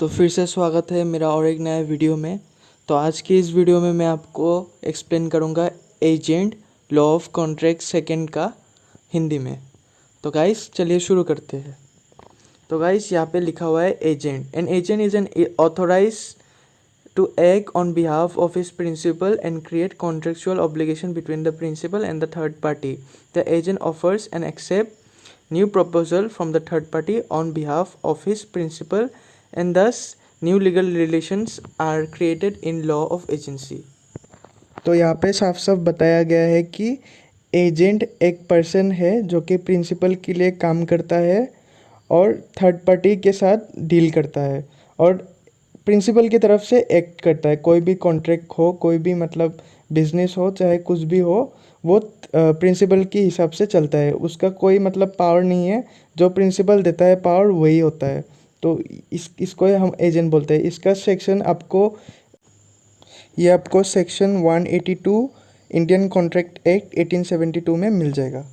तो फिर से स्वागत है मेरा और एक नया वीडियो में। तो आज की इस वीडियो में मैं आपको एक्सप्लेन करूँगा agent law of contract second का हिंदी में। तो गाइस चलिए शुरू करते हैं। तो गाइस यहाँ पे लिखा हुआ है agent. An agent is an authorize to act on behalf of his principal and create contractual obligation between the principal and the third party. The agent offers and accepts new proposal from the third party on behalf of his principal and thus new legal relations are created in law of agency. तो यहाँ पे साफ साफ बताया गया है कि agent एक पर्सन है जो कि प्रिंसिपल के लिए काम करता है और थर्ड पार्टी के साथ डील करता है और प्रिंसिपल की तरफ से एक्ट करता है। कोई भी कॉन्ट्रैक्ट हो, कोई भी मतलब बिजनेस हो, चाहे कुछ भी हो, वो प्रिंसिपल के हिसाब से चलता है। उसका कोई मतलब पावर नहीं है, जो प्रिंसिपल देता है पावर वही होता है। तो इसको हम एजेंट बोलते हैं। इसका सेक्शन आपको सेक्शन 182 इंडियन कॉन्ट्रैक्ट एक्ट 1872 में मिल जाएगा।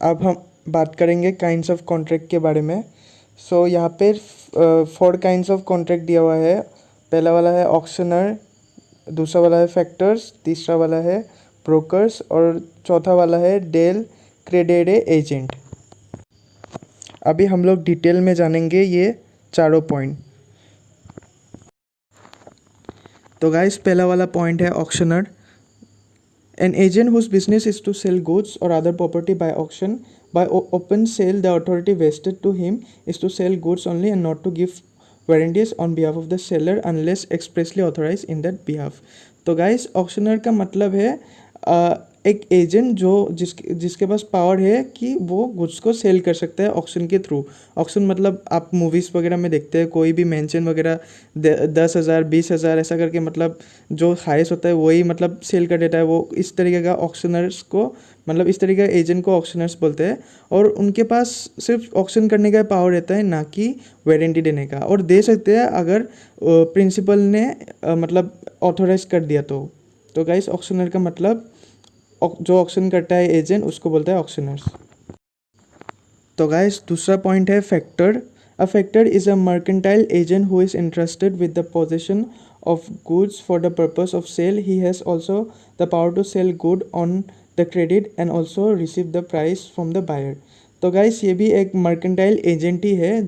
अब हम बात करेंगे काइंड्स ऑफ कॉन्ट्रैक्ट के बारे में। सो यहाँ पे 4 काइंड्स ऑफ कॉन्ट्रैक्ट दिया हुआ है। पहला वाला है ऑक्शनर, दूसरा वाला है फैक्टर्स, तीसरा वाला है ब्रोकर्स और चौथा वाला है डेल क्रेडेरे एजेंट। अभी हम लोग डिटेल में जानेंगे ये चारों पॉइंट। तो गाइस पहला वाला पॉइंट है auctioneer. An agent whose business is to sell goods or other property by auction. By open sale, the authority vested to him is to sell goods only and not to give warranties on behalf of the seller unless expressly authorized in that behalf. तो guys auctioneer का मतलब है एक agent जिसके पास power है कि वो goods को सेल कर सकता है ऑक्शन के थ्रू। ऑक्शन मतलब आप मूवीज़ वगैरह में देखते हैं, कोई भी मेंशन वगैरह 10,000 20,000 ऐसा करके मतलब जो हाईएस्ट होता है वही मतलब सेल कर देता है। वो इस तरीके का ऑक्शनर्स को मतलब इस तरीके का एजेंट को ऑक्शनर्स बोलते हैं। और उनके पास सिर्फ ऑक्शन करने का पावर रहता है, ना कि वारंटी देने का। और दे सकते हैं अगर प्रिंसिपल ने मतलब ऑथोराइज कर दिया तो गाइस ऑक्शनर का मतलब जो ऑक्शन करता है एजेंट उसको बोलता है ऑक्शनर्स। तो गाइस दूसरा पॉइंट है factor. A factor is a mercantile agent who is interested with the possession of goods for the purpose of sale. He has also the power to sell good on the credit and also receive the price from the buyer. तो guys ये भी एक mercantile agent ही है।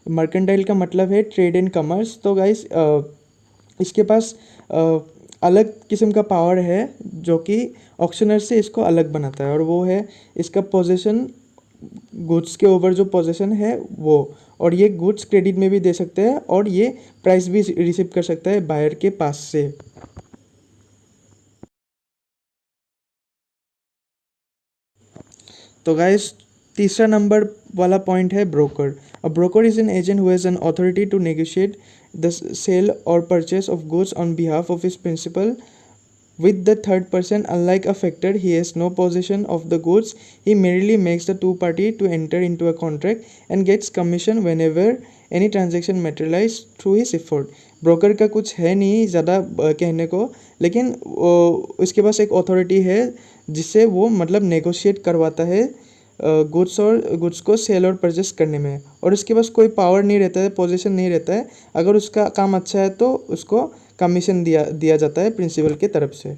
Mercantile का मतलब है trade and commerce. तो guys इसके पास अलग किस्म का पावर है जो कि ऑक्शनर से इसको अलग बनाता है, और वो है इसका पोजीशन, गुड्स के ऊपर जो पोजीशन है वो। और ये गुड्स क्रेडिट में भी दे सकते हैं और ये प्राइस भी रिसीव कर सकता है बायर के पास से। तो गाइस तीसरा नंबर वाला पॉइंट है broker. A broker is an agent who has an authority to negotiate the sale or purchase of goods on behalf of his principal with the third person. Unlike a factor, he has no possession of the goods. He merely makes the two party to enter into a contract and gets commission whenever any transaction materialize through his effort. Broker का कुछ है नहीं ज़्यादा कहने को, लेकिन उसके पास एक अथॉरिटी है जिससे वो मतलब नेगोशिएट करवाता है गुड्स को सेल और परचेस करने में। और उसके पास कोई पावर नहीं रहता है, पोजीशन नहीं रहता है। अगर उसका काम अच्छा है तो उसको कमीशन दिया जाता है प्रिंसिपल की तरफ से।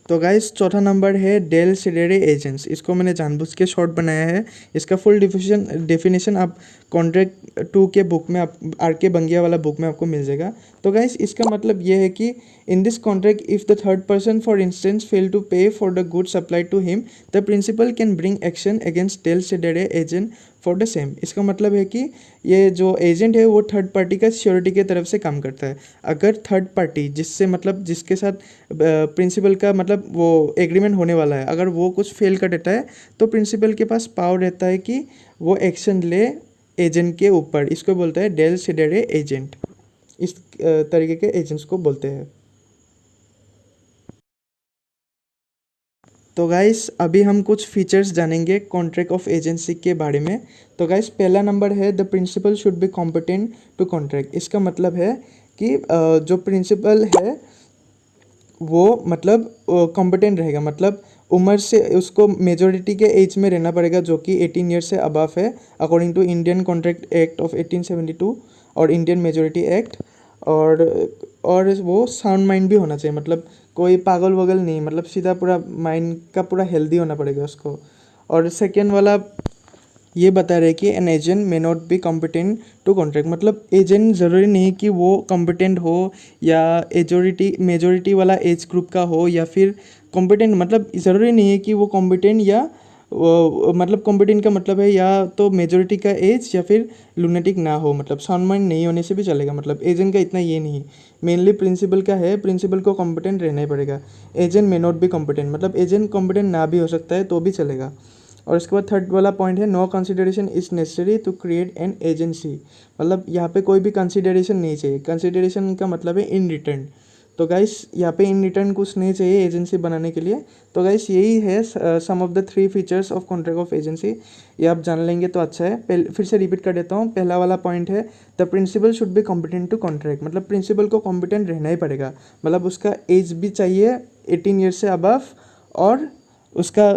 तो गाइस चौथा नंबर है डेल सेडेरे एजेंट्स। इसको मैंने जानबूझ के शॉर्ट बनाया है। इसका फुल डेफिनेशन आप कॉन्ट्रैक्ट 2 के बुक में आप RK बंगिया वाला बुक में आपको मिल जाएगा। तो गाइस इसका मतलब ये है कि in this contract if the third person for instance fail to pay for the good supply to him, the principal can bring action against del credere agent for the same. इसका मतलब है कि ये जो एजेंट है वो third party का surety की तरफ से काम करता है। अगर थर्ड पार्टी जिससे मतलब जिसके साथ प्रिंसिपल का मतलब वो एग्रीमेंट होने वाला है, अगर वो कुछ फेल कर देता है तो प्रिंसिपल के पास पावर रहता है कि वो एक्शन ले एजेंट के ऊपर। इसको बोलता है डेल सेडेरे एजेंट। इस तरीके के एजेंट्स को बोलते हैं। तो गाइस अभी हम कुछ फीचर्स जानेंगे कॉन्ट्रैक्ट ऑफ एजेंसी के बारे में। तो गाइस पहला नंबर है the principal should be competent to contract. इसका मतलब है कि जो प्रिंसिपल है वो मतलब कॉम्पिटेंट रहेगा, मतलब उम्र से उसको मेजोरिटी के एज में रहना पड़ेगा जो कि 18 ईयर से अबव है according to Indian contract act of 1872 और इंडियन मेजोरिटी एक्ट। और वो साउंड माइंड भी होना चाहिए, मतलब कोई पागल वगल नहीं, मतलब सीधा पूरा माइंड का पूरा हेल्दी होना पड़ेगा उसको। और सेकेंड वाला ये बता रहे कि an agent may not be competent to contract, मतलब एजेंट ज़रूरी नहीं कि वो कॉम्पिटेंट हो या मेजोरिटी वाला एज ग्रुप का हो या फिर कॉम्पिटेंट, मतलब ज़रूरी नहीं है कि वो कॉम्पिटेंट या मतलब कॉम्पिटेंट का मतलब है या तो मेजोरिटी का एज या फिर लुनेटिक ना हो, मतलब साउंड माइंड नहीं होने से भी चलेगा। मतलब एजेंट का इतना ये नहीं, मेनली प्रिंसिपल का है, प्रिंसिपल को कॉम्पिटेंट रहना ही पड़ेगा। Agent may not be competent, मतलब एजेंट कॉम्पिटेंट ना भी हो सकता है तो भी चलेगा। और इसके बाद थर्ड वाला पॉइंट है no consideration is necessary to create an agency, मतलब यहाँ पे कोई भी कंसिडरेशन नहीं चाहिए। कंसिडरेशन का मतलब है इन रिटर्न, तो गाइस यहाँ पे इन रिटर्न कुछ नहीं चाहिए एजेंसी बनाने के लिए। तो गाइस यही है some of the 3 features of contract of agency, ये आप जान लेंगे तो अच्छा है। फिर से रिपीट कर देता हूँ। पहला वाला पॉइंट है the principal should be competent to contract, मतलब प्रिंसिपल को कॉम्पिटेंट रहना ही पड़ेगा, मतलब उसका एज भी चाहिए 18 ईयर से अबव और उसका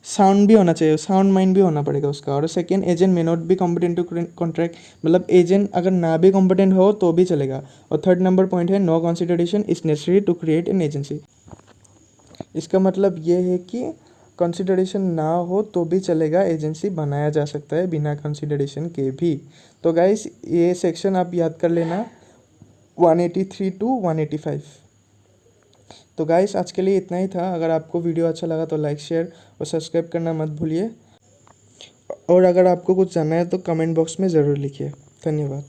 साउंड भी होना चाहिए, साउंड माइंड भी होना पड़ेगा उसका। और second agent may not be competent to contract, मतलब एजेंट अगर ना भी कॉम्पिटेंट हो तो भी चलेगा। और थर्ड नंबर पॉइंट है no consideration is necessary to create an agency, इसका मतलब ये है कि कंसिडरेशन ना हो तो भी चलेगा, एजेंसी बनाया जा सकता है बिना कंसिडरेशन के भी। तो गाइस ये सेक्शन आप याद कर लेना 183 टू 185। तो गाइस आज के लिए इतना ही था। अगर आपको वीडियो अच्छा लगा तो लाइक शेयर और सब्सक्राइब करना मत भूलिए, और अगर आपको कुछ जानना है तो कमेंट बॉक्स में ज़रूर लिखिए। धन्यवाद।